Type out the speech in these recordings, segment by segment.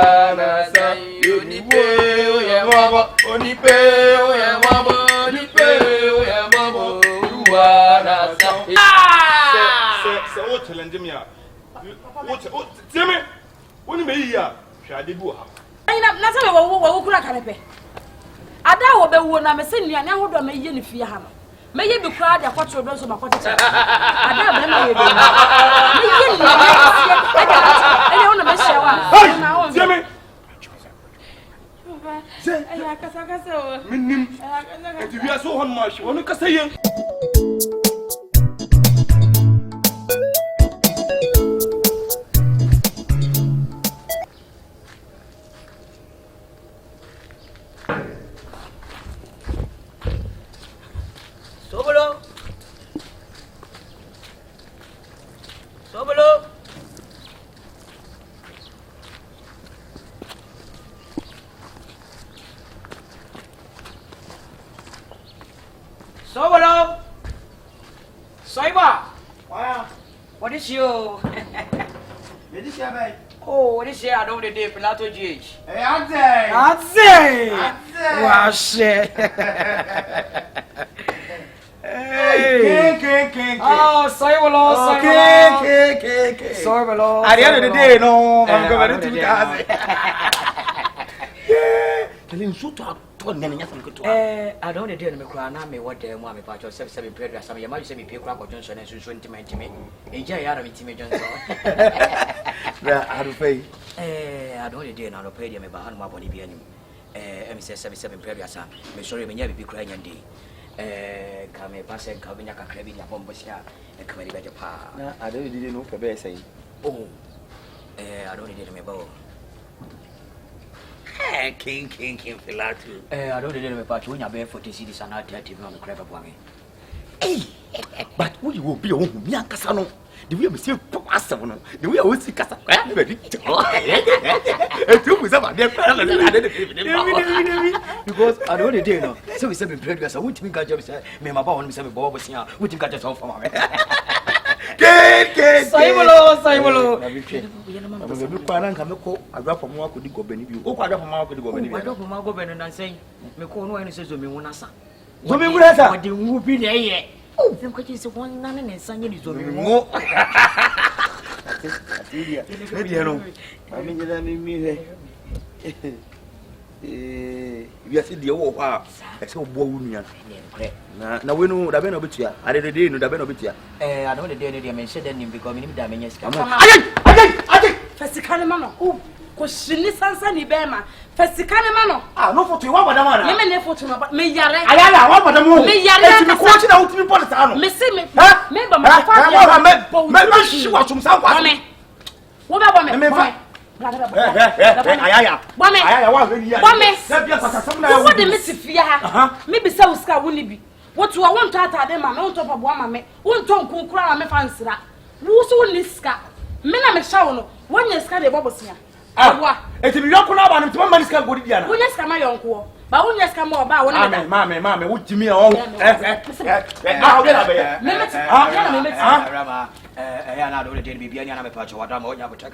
wana say unipe oye mama onipe oye mama onipe oye mama wana say se o challenge me a o tell me woni me yi a hwade bi wo ha ayina na say wo kura kanepe ada wo be wo na me se nuane ahodo me ye ne fie ha no me ye bi kura de kwatro do so makote ada be me ye bi me ye ni ene ona me shewa na o tell me aya kasa o minnim eti wi aso hon ma hwe wonu kasa ye Sobolo! Soiba! Wow! What is you? Did you say about? Oh, what is you? I don't know the Pilato GH. Hey, Ante! Wash it! Hey! Oh, Sobolo! Sobolo! At the end of the day, no, I'm going to do that. Tell him, shoot up. I don't know the cry now. Me what the one part of 7 period. Some you might say me pay crap or Johnson and so intimate to me. Enjoy out of intimate Johnson. I do pay. I don't know now. Pay them about my body being MSS 77 period. I'm sorry, me never be crying and day. Come a pass and come in a crabby upon Bosia and come better pa. I don't didn't know for bear say. Oh, I don't need me about. King Pilato. I don't know about when you're barefoot to see this and not 30 on the crab of one. Hey, but we will be on Yankasano. The way we see Pasano, the way we see Casa. Because I don't know. So we said in previous, I wouldn't think I just said, me, my boy, and Bob was here, wouldn't got us off from me. Saibolo. I drop from one could go Benny. Oh, I drop from one could go Benny. I drop from my government and saying, me call no one says to me one answer. So we would have the whooping there. Oh, them coaches one none and Sunday is over. I mean, we are still the old I saw Bowian. Now we know the Benobitia. I didn't know the Benobitia. I know the day they mentioned them becoming damaged. I first Canamano. Oh, because she needs Sansani Bema. First Canamano. Ah, no for 2 1 man. You may for to me Yara. I want the moon. Me Yara to be watching out to be Politano. Missing me. Remember my father. She was from South Army. What about me? What the Mississippi? Maybe South Scar wouldn't be. What do I want to add them? I'm on top of one mamma. One tongue could cry me fancy. Who's on this scar? Men I'm a shower. 1 year scar the bubbles here. Ah, it's a miracle about 2 months can go to Diana. 1 year scam my uncle. But 1 year scam more about one. Mamma, what do you mean? Oh, I don't know the baby and I'm a patch or what I'm on your patch.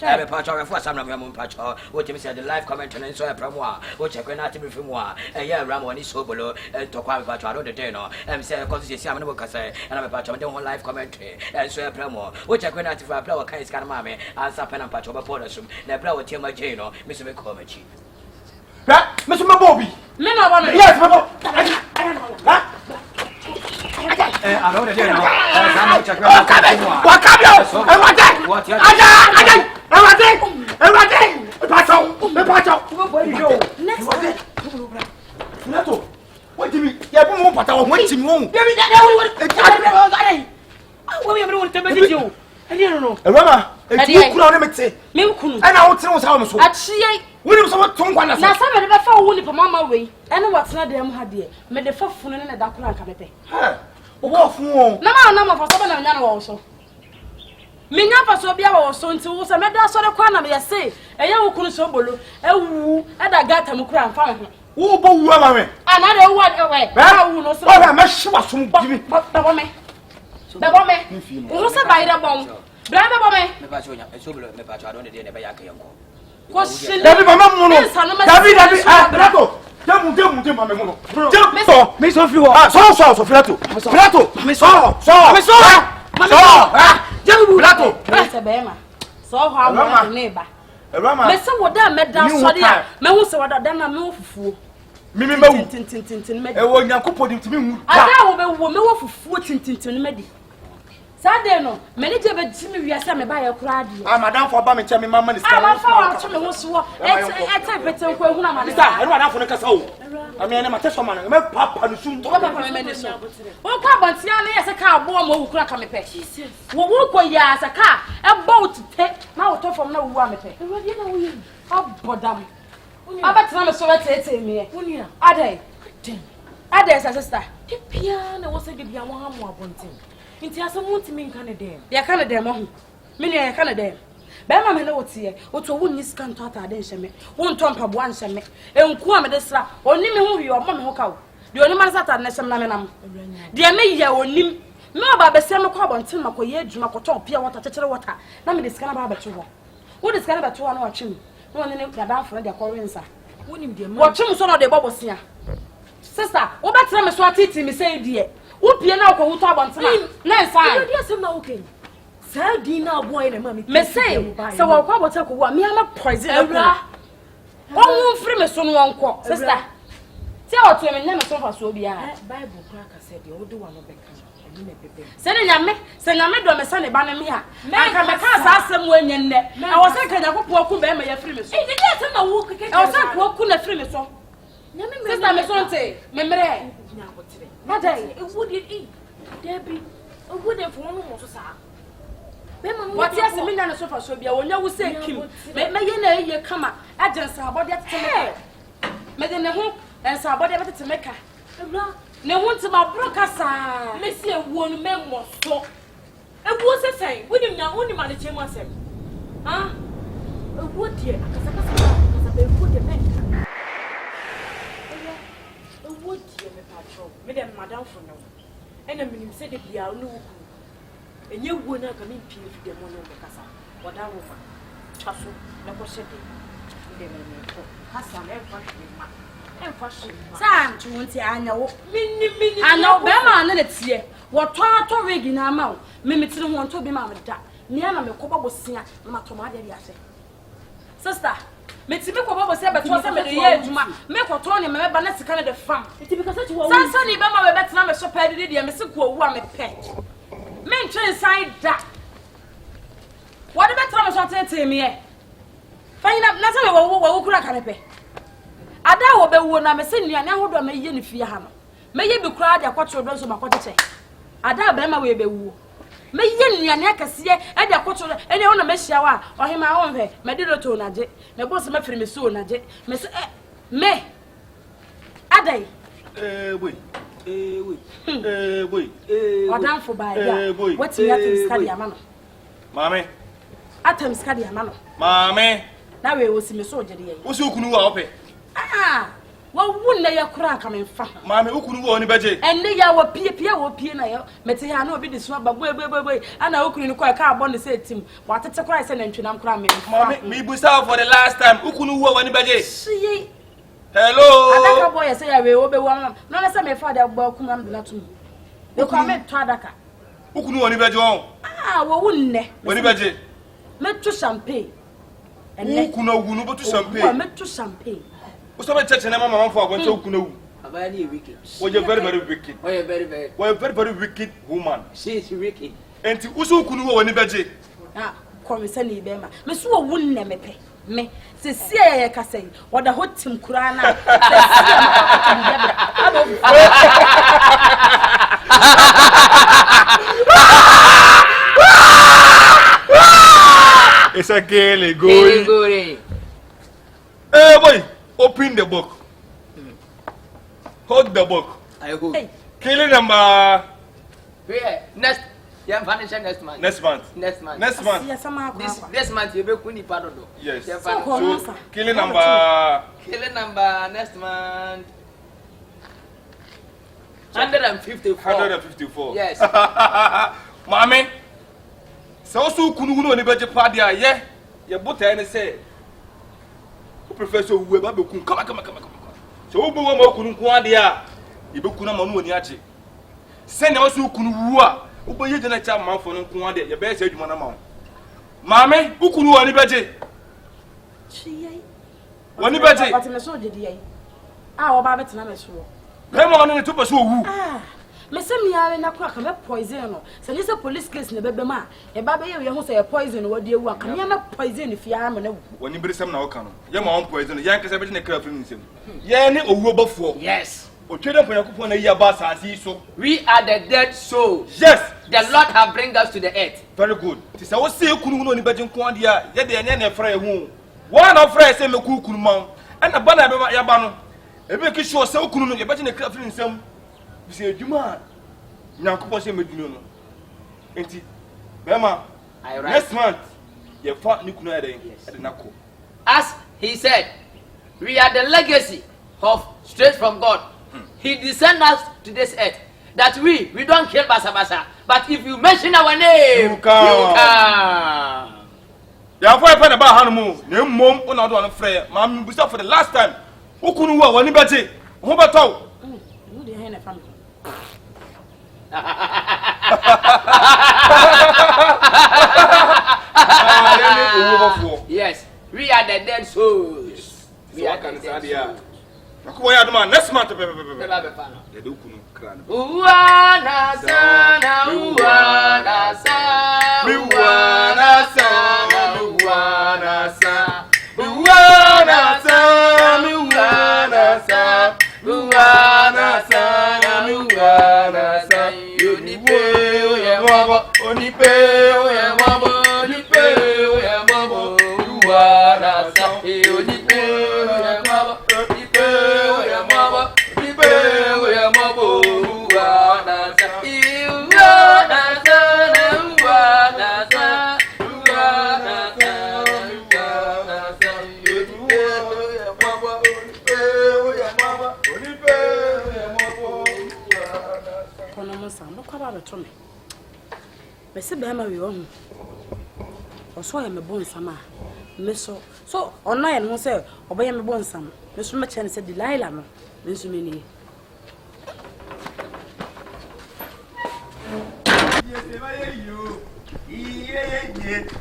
I'm a patch or for some of your moon patch or what you said the live comment and so a promo, which I cannot be from one. A year Ramon is Sobolo to quite patch out of the dinner. I'm saying, because it's Simon Bocase and I'm a patch of the one live commentary and so a promo, which I cannot for a flower kind of mammy and Sapan and patch over Podasum, the flower Tima Jano, Mr. McCormick. Mr. Bobby, men are one. Yes, I know the dinner. What do you mean? You have one but waiting room. I don't know. Rama, you could say, and I would tell us how much. We don't know what tongue one is. Now, some of the phone won't mamma way, and what's not them had dear. Made the 4th phone and a dark one come at What? No, no, for someone and also. Me never saw be our son to was a matter of a corner, I say, a young Sobolo, a woo, and I got him crown found him. Who boo woman? Another one away. Well, no, so I must show us some woman. The woman, also by the bomb. Brother, me, Sobolo, me patch, I don't need any back. Question. Dabi mama mu no. Dabi Pilato. Demu mama mu no. So, me so fi ho. So Pilato. Me so. Pilato. Se be ma. So ho am na ba. Me se woda meda sori a, me hu se woda da na me wo fufuo. Mimi mawu. Tintintin me di. E wo Nyankopɔ dim timi hu. Ada wo be wo me wo fufuo tintintin me di. Sade no, me ni je be jimi wiase me ba ye kura ade. Madam for ba me che me mama ni ska. Fa wa cho me ho so. E pete ko ehuna ma. Sir, enu madam for no kasa o. Ami na mate so ma na me papa no sum. Wo papa me ne so. Wo kwa bontia na yese ka abo mo wukura ka me pe. Wo ko ya se ka e bo tete na wo to fom na wo a me pe. Ewade na wo yi. Abodam. Abatina me so wetete me ye. Unia. Ade sister. Pia na wo se de bia wo ha mo abonten. Inti asamu ntimi nka ne dem. Ya ka ne dem ho. Me ne ya ka ne dem. Be ma me na wotie. Oto wo ni sika nto ata ade nheme. Wo nto mpaboa nheme. Enku a me de sra. Oni me hu wi o ma me ho ka wo. De oni man sata na hyem na me nam. De me ya onim. Me oba be se me kwa bonten makoye adwuma koto pia wata chechere wata. Na me de sika na ba beto ho. Wo de sika na beto ho na watwem. Na oni ne gadan fo de akọrensa. Wonim de ma. Watwem so na de bobosia. Sister, wo betra me so atiti me say die. Wo pie na ko wuto abontena na nsan Odi asem na okay. Sa di na boy na mama me say se wo kwa bota ko wa me ama poison awura o free me so no wonko sister ti o to me na me so fa so bia Bible kwa ka say de odi wa no beka eni na bebe se nyame do me se ne ba ne me ha aka me ka sa asem wa nya nne e wo se ka nyakopo ku be me ya free me so Edi asem na wo keke e wo se ko ku na free me so sister me so nte me mere Madai, it wouldn't Debbie, a wooden for one more sa. What yes, a million of sofa so be a one you say, Kim. May ye come up, agents are body to make. Madame the hook and saw body to make her. No one to my broker, Monsieur one memoir so. And what's the same? We didn't know only manage him myself. Huh? A wood dear, because I can put the man. A wood dear, Madame for no. And I mean, said it be our new. And you would not come in peace with the money of the casa. What I will find. Chasso, never said it. Hassan, and fashion. Sam, to want to I know. I know, Bama, and let's see. What to rig in our mouth. Mimic want to be mamma. Niana, my copa was singer, Matomadi. Sister. Me ti be ko babo se be to se me de ye adwuma me ko to ne me ba na sika ne de fam Iti because you wa sansa ni be ma we betena me so pa de de me se ko owu a me pe me ntwe inside da what betena me so tete me e fanyina na se me wo kura ka me pe ada wo be wo na me se nuane ahodo me ye ne fie ha no me ye bi kura de akwato do so makoteche ada be ma we be wo me ye nuane akase e de akoto ene ho na me hia wa ohima wo hwe me de to na je me boss me firi me so na je me se me adai Wait. Odam for by ya what you have to study amano Mame atam study amano Mame na we wo si me so je de ye wo si okunu wa ope wo wunna ya kura ka me fa Mame okunu wa oni beje enne ya wo pie na ya mete ya na obi de so ba boy ana okunu ni ko ka abon ne se tim wa tete kura se na ntwenam kura me Mame me busa for the last time okunu wa oni beje see hello adaka boy say ya we wo be won no na say me fa da gba okunu am de na tum e ko me to adaka okunu wa oni beje won wo wunne oni beje me to champagne enne okunu wu no bo to champagne wo me to champagne o so be cheche na mama for abon okunu wu Abaya ni wicked. Oh, you're very wicked. Oh, you're very. Well, very wicked woman. She is wicked. And to usu kunu wa ni beje. Come sani be ma. Me so wunne me pe. Me se sia ye ka sei. Oda hotim kura na. It's a girl going. Hey boy, open the book. Hold the book. I hold. Hey. Killing number. Where? Next. Yeah, vanish next month. Next month. Next month. Next month. This month you be kuni pardon. Yes. So killing number. Killing number next month. 154. 154. Yes. Mami. So kunu ni beje padia ye. Ye buta any say. professor Owuo ba be kun come. So wo bo wo ma kunu ko ade a ye be kuna ma no oni ache. Se na wo so kunu wu a wo bo ye jena cha manfo no ko ade ye be se adwuma na ma wo. Maame wo kunu woni beje. Chiyai. Woni beje. But me so de dey. Ah wo ba betena me so. Be mo no to so wu. Ah. Me se me are na kwa ka me poison no. Se ni se police case na bebe ma. E ba be ye ho se poison wo de wu aka me na poison fi ama na wu. Woni birisam na wo ka no. Ye ma on poison. Yan kese be na kra firi nsem. Ye ni Owuo Bofuo. Yes. Otwede Yakupon na yi aba asase so. We are the dead souls. Yes. The Lord have bring us to the earth. Very good. Ti say wo say kunu no ni beje nko ade a ye de enye na fra ehu. One of fra say me kunu ma. And na bana be ya ba no. Ebe ki sure say kunu no ye beje na kra firi nsem. Bi say adwuma. Yakupon say medwuma no. Enti bema next month ye fa ni kunu ade ade na ko. As he said, we are the legacy of straight from God. He descended us to this earth that we don't kill basa, but if you mention our name, you come. Ya for na ba hanu mu na mmom una do on frɛ ma me busa for the last time ukunu wa wani bete ho betaw Who dey here na family? Yes, we are the dead souls. We are the dead souls. Akuwa do man next month Beba be fa no. ya do ukunu kra no. Uwana sana, uwana sana, Uwana sana, uwana sana, uwana sana, uwana sana, uwana sana, uwana sana. Onipe oye mama, onipe oye mama, onipe oye mama, uwana sana, onipe oye mama, onipe oye mama, onipe oye mama, uwana sana, uwana sana, uwana sana, uwana sana, uwana sana. Onipe oye mama, onipe oye mama, onipe oye mama, uwana sana. Kono mo sam bo kwa ba beto me. Me se be ma we wo hu. Oso ya me bon sama. Me so ona ye no se oboye me bon sam. Me so me chene se Delilah no. Me so me ni.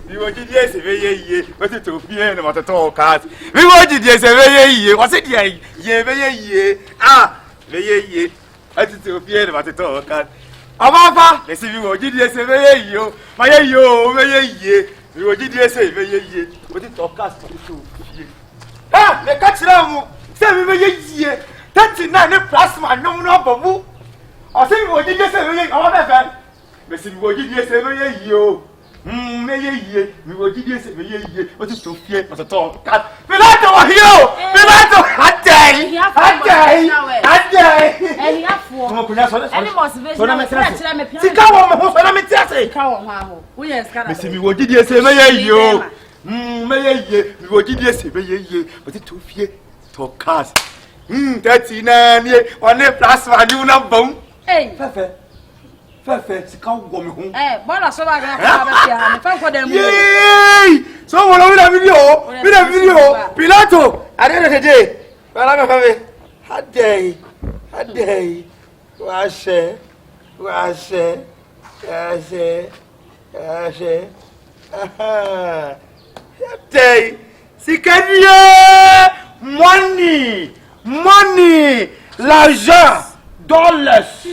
We want to do say ye what it to be and what to talk at. We want to do say ye what it ye ah ye what it to be and what to talk at. Ababa let's see we want to do say ye my yo ye we want to do say ye what it talk at to ah le catch ram say we ye 39 plasma no babu I say we want to do say ye ababa let's see we want to do say ye ye we will give you ye what is to fear but at all Pilato here Pilato adai And he have for. Como kunya so Any motivation. na me sika wo me ho so na me tiase Ka wo ho. Wo yes kana. me si we will give you say me ye we will give you say ye but it to fear to cast 39 ye on a plus value na bom Hey. Fefe sika wo me ho Bona so ba ga ka ba tia me fa ko dem. Yay! So what are we video? Pilato! I didn't know today. Well, I'm coming. A day. Wash. A day. Sikania! Money! L'argent! Dollars!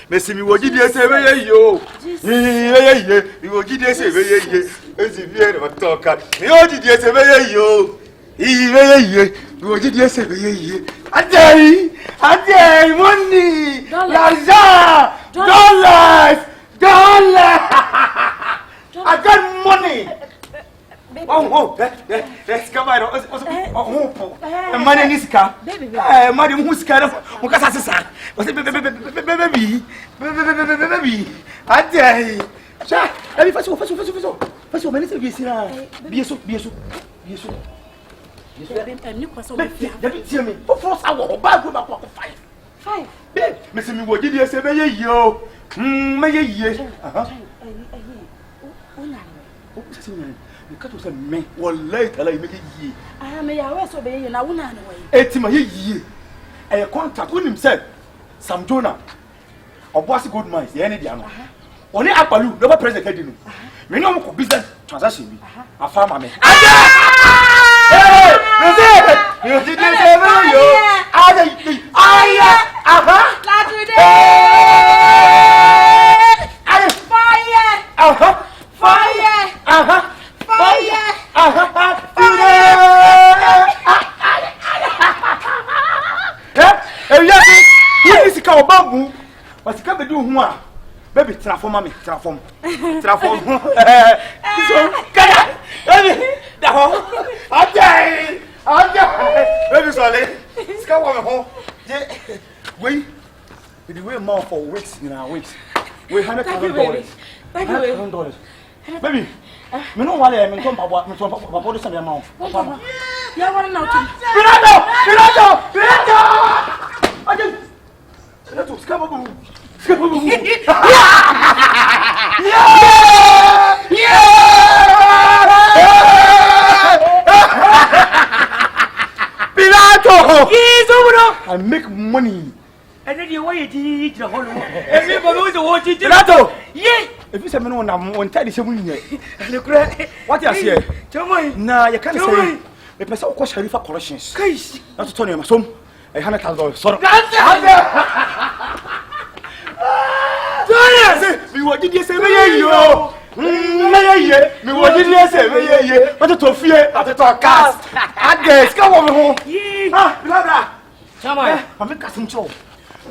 Merci mi woji die se ye yo. Ye. Mi woji die se ye. Ezi bien va toka. Mi woji die se ye yo. Ye. Mi woji die se ye. Adei, money. L'argent. Dollars. I got money. Oh, let's come out. Money niska. Money muska. Mukasa sasa. Baby. Adei. Cha, ele faz o. Mas nem vi assim. Bieso. Deve ser me. Por força o bago na coca 5. Babe, mas me vou dizer se vai yo. Me ye. Because you say me, wallahi tala you make it ye. Ah, me ya we so be ye na wo na no we. Eti ma ye ye. E contact when himself Sam Jonah. Oboasi good minds, ye ne dia no. Oni Akpalu, no president kedi no. Me no mo business transaction bi. Afa ma me. Hey, you did this ever yo. Aya, aha. La today. Aya, Fire. aha. Fire. Aha. Fire. Aha. This is called bamboo. But you do one. Baby, transform me, transform. Transform. So, baby, sorry. Come on, home. Wait, the way more for weeks in our weeks. We $100,000. Thank you, baby. $100,000. Baby, me no wale me nko papa do se me ma. Ya wale na otu. Pilato! Aje. Pilato, skaba bu. Pilato! Yes, Owuo. I make money. And then you wait to the whole world. Everybody was watching Pilato! Yeah. If you say me no na on tell the same thing. What you say? Nah, you can't say. The person who Sharifa collections. Guys, not to turn him some $100,000. Sorry. We were did you say me yo? Me were did you say me? But to fear at the cast. I guess come on home. Ah, blah blah. come on. I make us some show.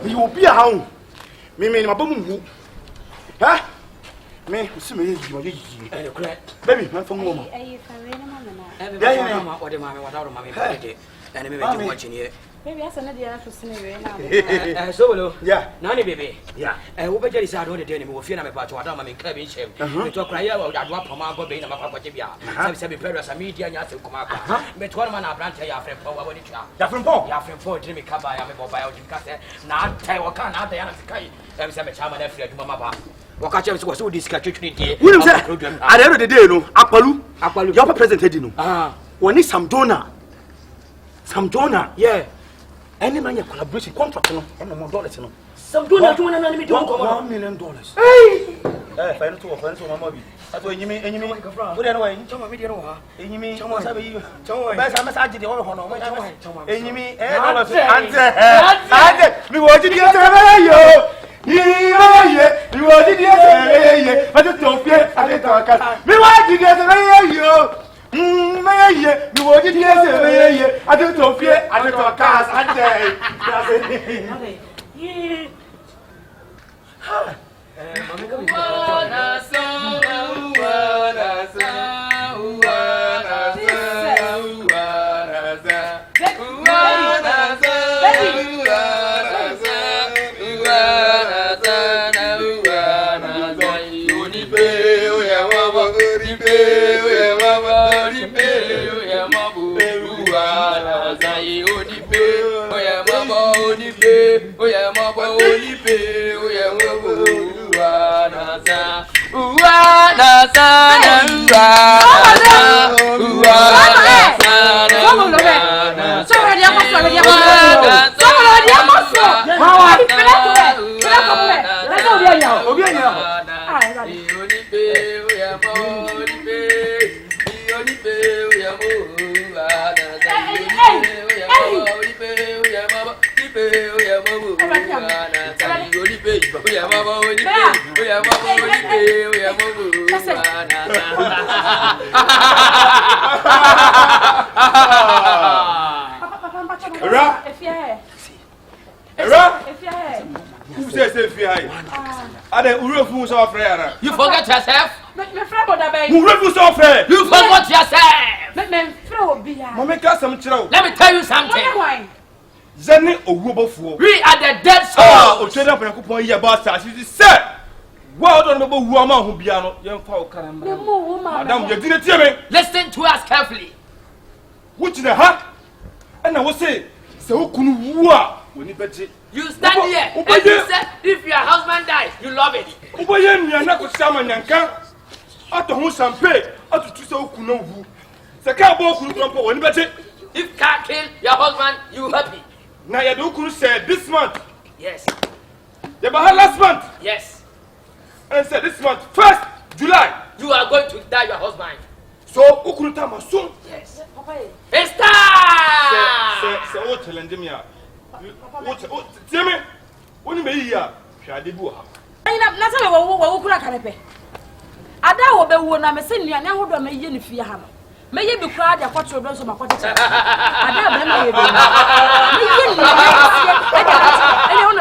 You will be a hound. Me my boom. Huh? Me, see me, baby, my phone woman. Are you for real, mama? Yeah, what the mammy, what our mammy, and maybe watching here. Maybe I said the other scenario now. Sobolo, Yeah, Nanny baby. yeah. And who better is out on the day will feel about what I'm in cabin shape. We talk right about that drop from our baby and my papa Tibia. Some parents are media and Yasu Kumaka. But one man, I branch a friend for what it You're from Paul. ya friend for Jimmy Kaba, I'm a mobile Jimcast. Now, Taiwan, out the Anakai. I'm some charm and free to Mamma. Wakacha was so discreet. William said, at the end of the day, no, Akpalu, your president, you know. When it's some donor, Yeah. any man, your collaboration contract, and $1 dollars, you know. Some donor to $1 million. Hey! Final two of friends on my mobile. That's what you mean, and you mean, what anyway, and you mean, I'm massaging the oil on my and you mean, we wanted to get you. You wanted to get but it's don't fear, I didn't talk. We want to get you. You wanted to get I don't fear, I don't talk. You forget yourself? Who refuse offer? You forgot yourself! Let me tell you something. Zeni Owuo Bofuo. We are the dead souls. O trade up na kupon ye ba sa si say. Wa do no bo wu ama ho bia no ye mfa o karamba. Madam ye dire tie me. Listen to us carefully. Which the ha? And wo say se wo kunu wu a woni beje. You stand here and you say if your husband dies, you love it. Uboye nua na ko sama nyanka. Ato ho sampe, to choose a kuno. Sakabo Kurupo, when better. If can't kill your husband, you happy. Now you do said this month. Yes. You last month. Yes. And said this month, 1st July. You are going to die your husband. So, Ukurutama soon. Yes. It's time! Say, what telling me? Tell me, when you may hear, shall they do? I'm not saying what we can pay. I don't know what I'm saying. I know what I'm saying. If you have, may you be proud of what you're doing. So my quarter. I don't know. I don't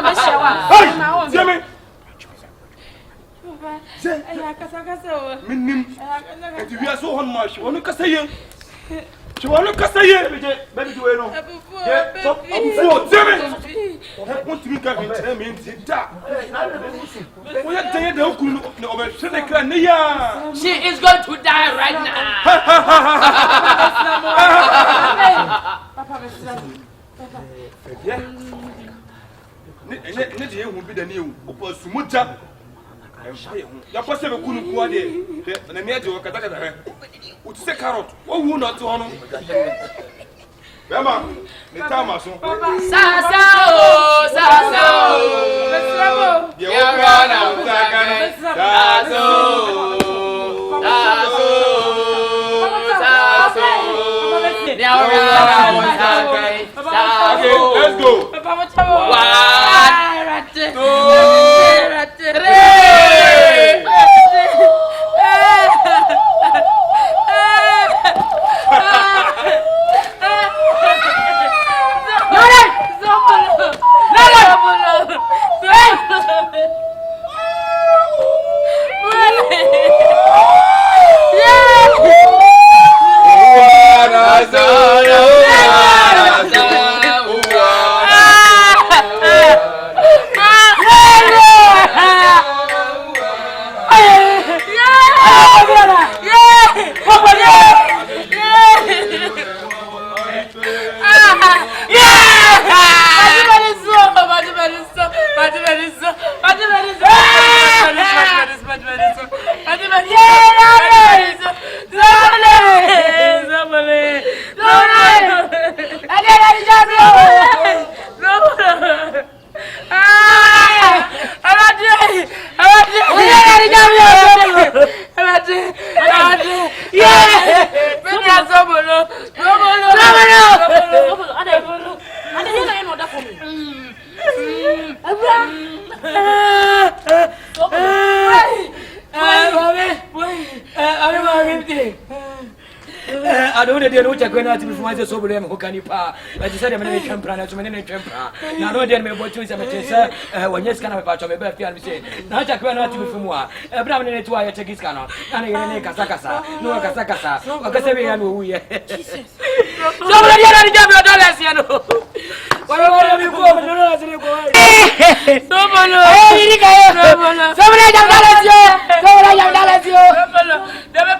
know. Tell me. If you are so much, you want to say it. You want to say it, baby. Do you know? Want to be coming to me and sit down. We are saying she is going to die right now. Yeah. Will be the new Sumuta. You are possible couldn't go there. And I made you a catacomb. Would say carrot. What would not to honor? Mama, the time I saw. Let's go. I don't know what you're going to be from the Sobolo who can you pa. I decided I'm going to temper to many temper. Now, no, dear, my boy, to sir, when yes, can I patch on my birthday and say, now I can't not to be from one. A brown in it, why I take his cannon, and I Casacasa, no Casacasa, or Casabian, who we are. Somebody had a job of dollars, you know. Whatever you go, you go. Somebody have dollars, somebody have dollars, you. Never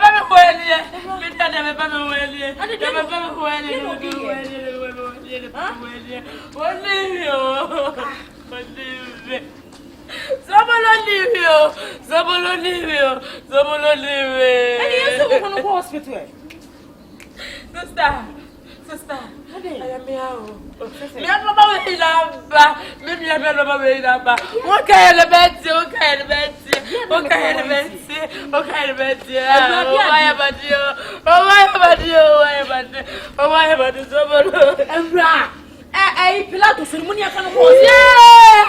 Sister, I am here. What kind of bed? What kind of bed? What kind of bed? What kind of bed? Why about you? Why about you? Why about you? Why about you? Sobolo. Pilato, Sumunia can hold. Yeah,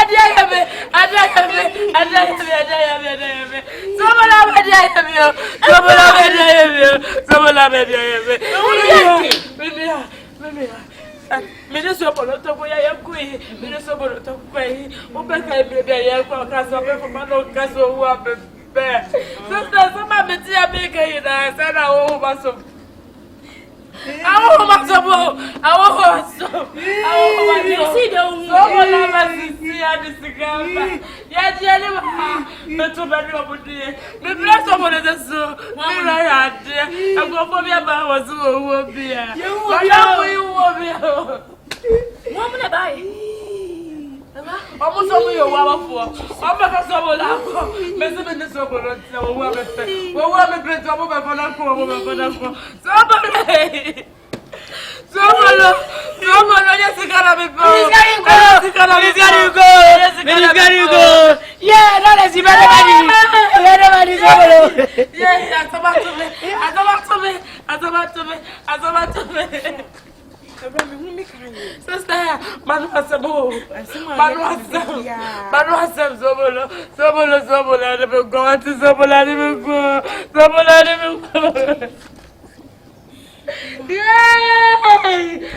Minister Poloto, I am queen. Minister Poloto, who back I be a castle from my castle who are bear. Sister, some of the tea maker, I said, I want some. I see the woman see at the cigar. Yet, but too many of the bless of the so. I had a go for me about was who will be. You will be. Woman, I Almost over your wawa for. I'm not a Sobolo. Messi in the Sobolo. We're going to over Sobolo. Sobolo, yes, you gotta be bold. He's gotta go. Yeah, that is better than you. Yeah, I'm about to me. Sister, Manuasabo, Sobolo, never go to Sobolo, never go. Yay!